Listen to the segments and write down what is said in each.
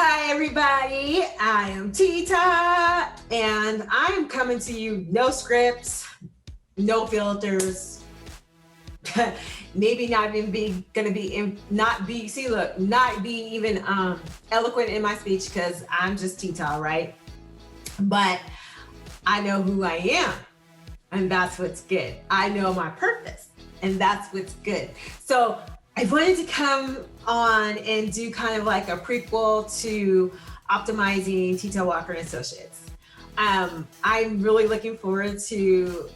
Hi everybody, I am Tita and I am coming to you no scripts, no filters, maybe not even be gonna be not be even eloquent in my speech because I'm just Tita, right? But I know who I am and that's what's good. I know my purpose and that's what's good. So I wanted to come on and do kind of like a prequel to optimizing Tita Walker and Associates. I'm really looking forward to,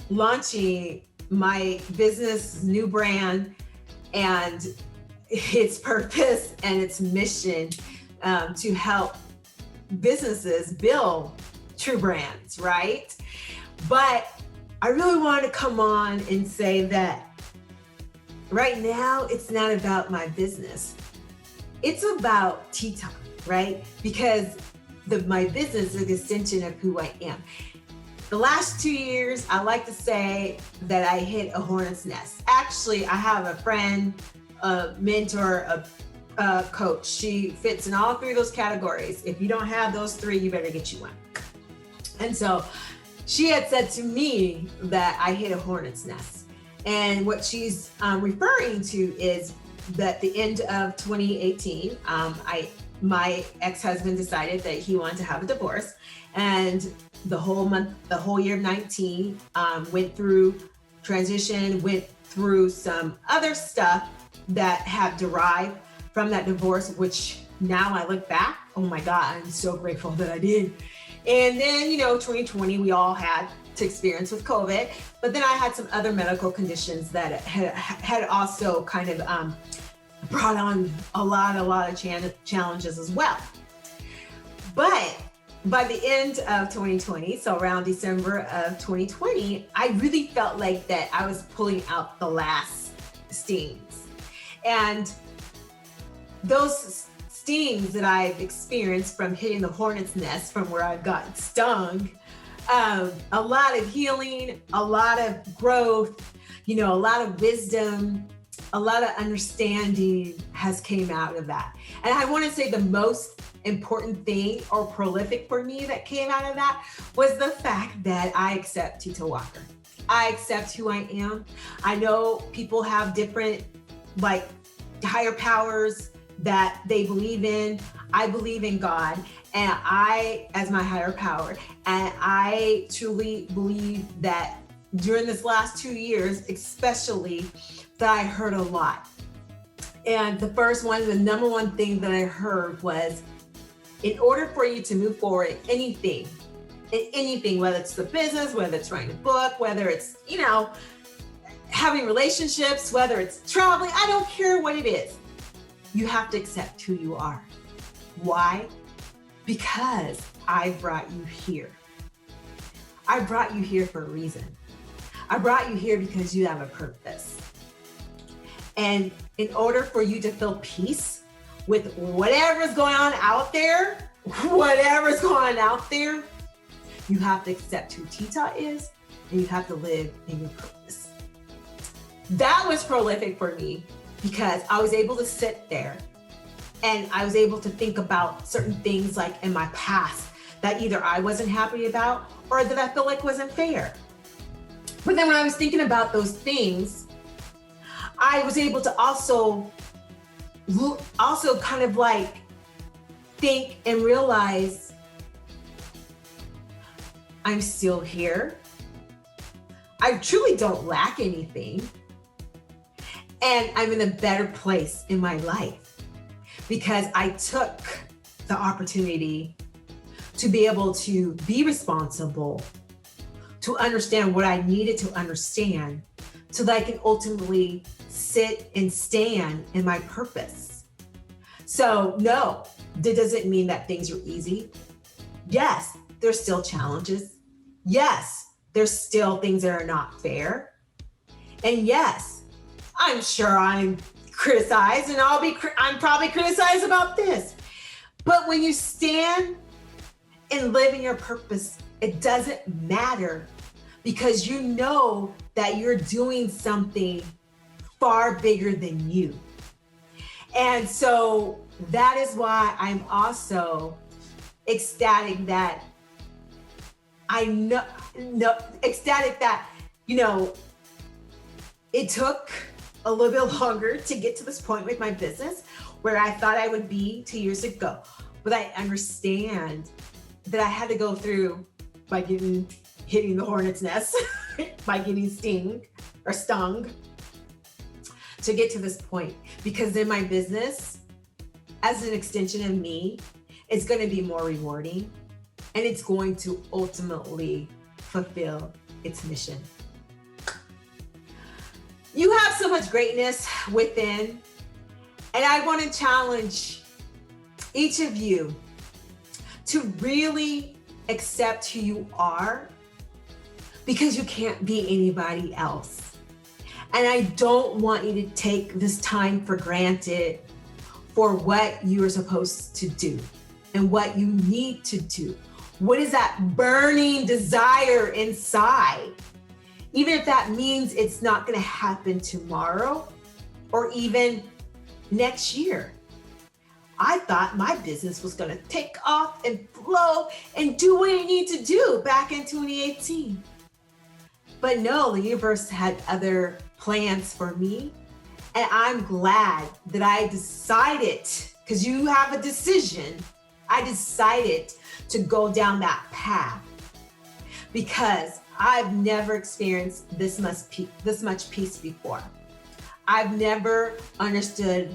launching my business new brand and its purpose and its mission to help businesses build true brands, right? But I really want to come on and say that right now, it's not about my business. It's about Tita, right? Because my business is an extension of who I am. The last 2 years, I like to say that I hit a hornet's nest. Actually, I have a friend, a mentor, a coach. She fits in all three of those categories. If you don't have those three, you better get you one. And so she had said to me that I hit a hornet's nest. And what she's referring to is that the end of 2018, my ex-husband decided that he wanted to have a divorce. And the whole year of 19, went through transition, went through some other stuff that have derived from that divorce, which now I look back, oh my God, I'm so grateful that I did. And then, 2020, we all had to experience with COVID, but then I had some other medical conditions that had also kind of brought on a lot of challenges as well. But by the end of 2020, so around December of 2020, I really felt like that I was pulling out the last stings. And those stings that I've experienced from hitting the hornet's nest, from where I've gotten stung, a lot of healing, a lot of growth, a lot of wisdom, a lot of understanding has came out of that. And I want to say the most important thing or prolific for me that came out of that was the fact that I accept Tita Walker. I accept who I am. I know people have different higher powers that they believe in. I believe in God and I as my higher power. And I truly believe that during this last 2 years, especially, that I heard a lot. And the number one thing that I heard was, in order for you to move forward in anything, whether it's the business, whether it's writing a book, whether it's, having relationships, whether it's traveling, I don't care what it is. You have to accept who you are. Why? Because I brought you here. I brought you here for a reason. I brought you here because you have a purpose. And in order for you to feel peace with whatever's going on out there, you have to accept who Tita is and you have to live in your purpose. That was prolific for me because I was able to sit there and I was able to think about certain things like in my past that either I wasn't happy about or that I felt like wasn't fair. But then when I was thinking about those things, I was able to also kind of think and realize I'm still here. I truly don't lack anything. And I'm in a better place in my life because I took the opportunity to be able to be responsible, to understand what I needed to understand so that I can ultimately sit and stand in my purpose. So no, that doesn't mean that things are easy. Yes, there's still challenges. Yes, there's still things that are not fair. And yes, I'm sure I'm criticized and I'm probably criticized about this. But when you stand and live in your purpose, it doesn't matter because you know that you're doing something far bigger than you. And so that is why I'm also ecstatic that I know, ecstatic that, you know, it took a little bit longer to get to this point with my business where I thought I would be 2 years ago. But I understand that I had to go through by hitting the hornet's nest, by getting stung to get to this point. Because then my business, as an extension of me, is going to be more rewarding, and it's going to ultimately fulfill its mission. You have so much greatness within, and I want to challenge each of you to really accept who you are, because you can't be anybody else. And I don't want you to take this time for granted for what you are supposed to do and what you need to do. What is that burning desire inside? Even if that means it's not going to happen tomorrow or even next year. I thought my business was going to take off and flow and do what it needed to do back in 2018. But no, the universe had other plans for me. And I'm glad that I decided, because you have a decision, I decided to go down that path, because I've never experienced this much peace before. I've never understood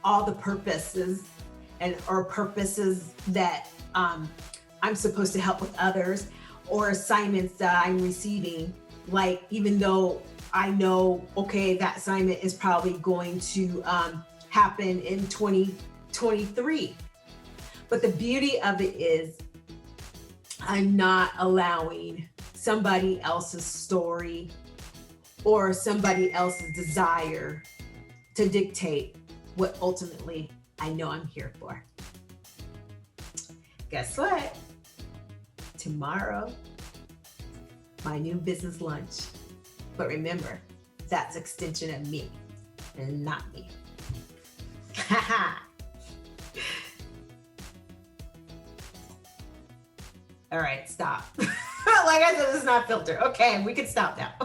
all the purposes that I'm supposed to help with others, or assignments that I'm receiving. Like, even though I know, okay, that assignment is probably going to happen in 2023. But the beauty of it is I'm not allowing somebody else's story or somebody else's desire to dictate what ultimately I know I'm here for. Guess what? Tomorrow, my new business lunch. But remember, that's extension of me and not me. All right, stop. Like I said, this is not filter. Okay, we can stop now.